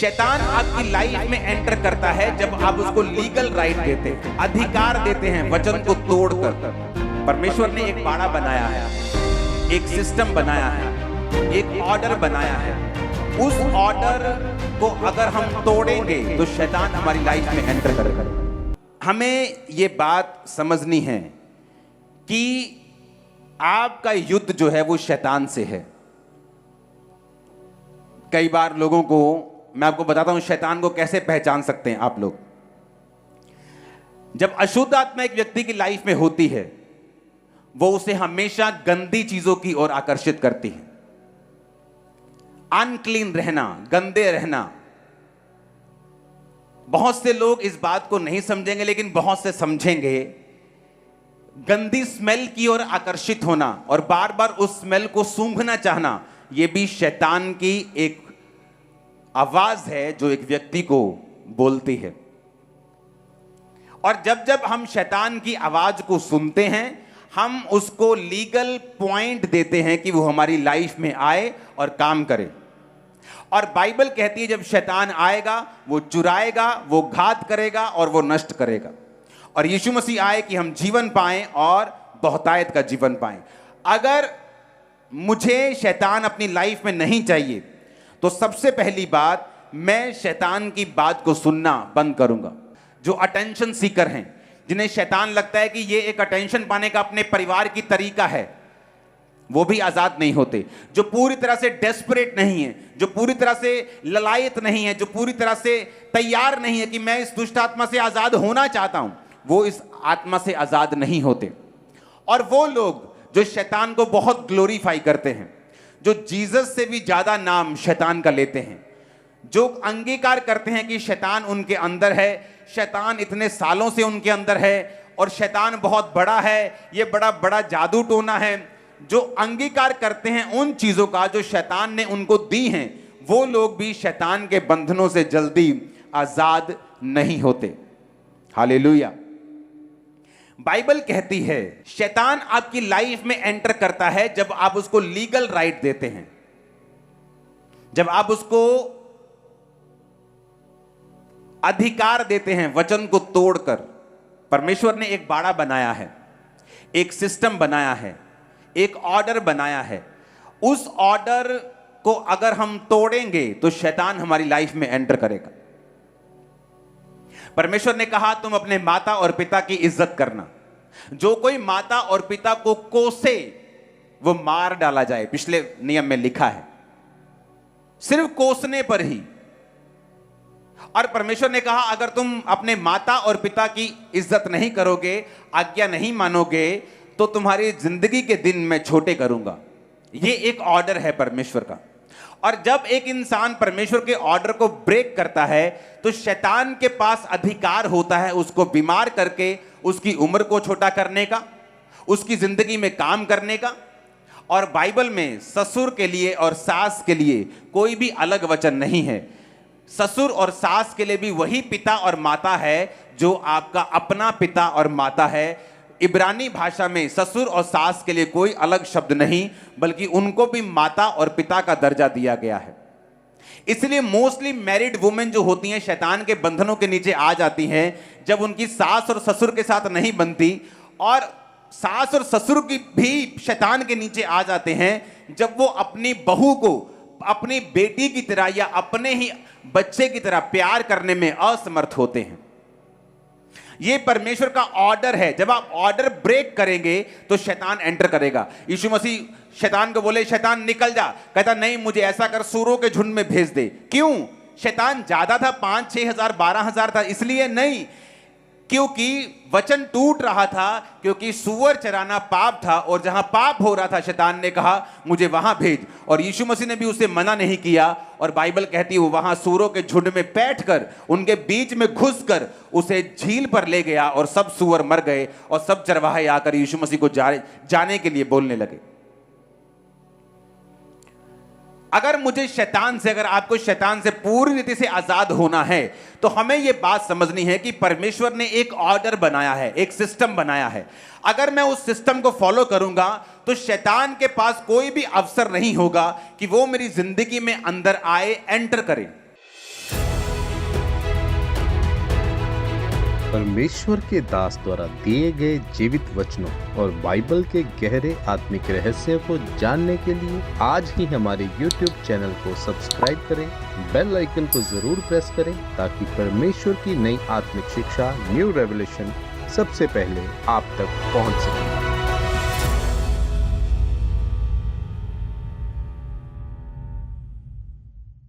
शैतान आपकी लाइफ में एंटर करता है जब आप उसको लीगल राइट देते हैं, अधिकार देते हैं वचन को तोड़कर। परमेश्वर ने एक बाड़ा बनाया है, एक सिस्टम बनाया है, एक ऑर्डर बनाया है। उस ऑर्डर को अगर हम तोड़ेंगे तो शैतान हमारी लाइफ में एंटर करेगा। हमें ये बात समझनी है कि आपका युद्ध जो है वो शैतान से है। कई बार लोगों को मैं आपको बताता हूं शैतान को कैसे पहचान सकते हैं आप लोग। जब अशुद्ध आत्मा एक व्यक्ति की लाइफ में होती है, वो उसे हमेशा गंदी चीजों की ओर आकर्षित करती है। अनक्लीन रहना, गंदे रहना। बहुत से लोग इस बात को नहीं समझेंगे, लेकिन बहुत से समझेंगे। गंदी स्मेल की ओर आकर्षित होना और बार बार उस स्मेल को सूंघना चाहना, यह भी शैतान की एक आवाज है जो एक व्यक्ति को बोलती है। और जब जब हम शैतान की आवाज को सुनते हैं, हम उसको लीगल पॉइंट देते हैं कि वो हमारी लाइफ में आए और काम करे। और बाइबल कहती है जब शैतान आएगा वो चुराएगा, वो घात करेगा और वो नष्ट करेगा। और यीशु मसीह आए कि हम जीवन पाएं और बहुतायत का जीवन पाएं। अगर मुझे शैतान अपनी लाइफ में नहीं चाहिए तो सबसे पहली बात, मैं शैतान की बात को सुनना बंद करूंगा। जो अटेंशन सीकर हैं, जिन्हें शैतान लगता है कि ये एक अटेंशन पाने का अपने परिवार की तरीका है, वो भी आजाद नहीं होते। जो पूरी तरह से डेस्परेट नहीं है, जो पूरी तरह से ललायत नहीं है, जो पूरी तरह से तैयार नहीं है कि मैं इस दुष्ट आत्मा से आजाद होना चाहता हूं, वो इस आत्मा से आजाद नहीं होते। और वो लोग जो शैतान को बहुत ग्लोरीफाई करते हैं, जो जीसस से भी ज्यादा नाम शैतान का लेते हैं, जो अंगीकार करते हैं कि शैतान उनके अंदर है, शैतान इतने सालों से उनके अंदर है और शैतान बहुत बड़ा है, ये बड़ा बड़ा जादू टोना है, जो अंगीकार करते हैं उन चीजों का जो शैतान ने उनको दी हैं, वो लोग भी शैतान के बंधनों से जल्दी आजाद नहीं होते। हालेलुया। बाइबल कहती है शैतान आपकी लाइफ में एंटर करता है जब आप उसको लीगल राइट देते हैं, जब आप उसको अधिकार देते हैं वचन को तोड़कर। परमेश्वर ने एक बाड़ा बनाया है, एक सिस्टम बनाया है, एक ऑर्डर बनाया है। उस ऑर्डर को अगर हम तोड़ेंगे तो शैतान हमारी लाइफ में एंटर करेगा। परमेश्वर ने कहा तुम अपने माता और पिता की इज्जत करना। जो कोई माता और पिता को कोसे वो मार डाला जाए, पिछले नियम में लिखा है, सिर्फ कोसने पर ही। और परमेश्वर ने कहा अगर तुम अपने माता और पिता की इज्जत नहीं करोगे, आज्ञा नहीं मानोगे, तो तुम्हारी जिंदगी के दिन मैं छोटे करूंगा। यह एक ऑर्डर है परमेश्वर का। और जब एक इंसान परमेश्वर के ऑर्डर को ब्रेक करता है तो शैतान के पास अधिकार होता है उसको बीमार करके उसकी उम्र को छोटा करने का, उसकी जिंदगी में काम करने का। और बाइबल में ससुर के लिए और सास के लिए कोई भी अलग वचन नहीं है। ससुर और सास के लिए भी वही पिता और माता है जो आपका अपना पिता और माता है। इब्रानी भाषा में ससुर और सास के लिए कोई अलग शब्द नहीं, बल्कि उनको भी माता और पिता का दर्जा दिया गया है। इसलिए मोस्टली मैरिड वुमेन जो होती हैं शैतान के बंधनों के नीचे आ जाती हैं जब उनकी सास और ससुर के साथ नहीं बनती, और सास और ससुर की भी शैतान के नीचे आ जाते हैं जब वो अपनी बहू को अपनी बेटी की तरह या अपने ही बच्चे की तरह प्यार करने में असमर्थ होते हैं। ये परमेश्वर का ऑर्डर है। जब आप ऑर्डर ब्रेक करेंगे तो शैतान एंटर करेगा। यीशु मसीह शैतान को बोले शैतान निकल जा, कहता नहीं मुझे ऐसा कर सूरों के झुंड में भेज दे। क्यों? शैतान ज्यादा था, 5-6 हजार 12 हजार था, इसलिए नहीं, क्योंकि वचन टूट रहा था, क्योंकि सूअर चराना पाप था और जहां पाप हो रहा था शैतान ने कहा मुझे वहां भेज। और यीशु मसीह ने भी उसे मना नहीं किया। और बाइबल कहती है वो वहां सूरों के झुंड में बैठकर उनके बीच में घुसकर उसे झील पर ले गया और सब सूअर मर गए और सब चरवाहे आकर यीशु मसीह को जाने के लिए बोलने लगे। अगर मुझे शैतान से, अगर आपको शैतान से पूरी रीति से आजाद होना है तो हमें यह बात समझनी है कि परमेश्वर ने एक ऑर्डर बनाया है, एक सिस्टम बनाया है। अगर मैं उस सिस्टम को फॉलो करूंगा तो शैतान के पास कोई भी अवसर नहीं होगा कि वो मेरी जिंदगी में अंदर आए, एंटर करे। परमेश्वर के दास द्वारा दिए गए जीवित वचनों और बाइबल के गहरे आत्मिक रहस्यों को जानने के लिए आज ही हमारे YouTube चैनल को सब्सक्राइब करें, बेल आइकन को जरूर प्रेस करें ताकि परमेश्वर की नई आत्मिक शिक्षा न्यू रेवलेशन सबसे पहले आप तक पहुंच सके।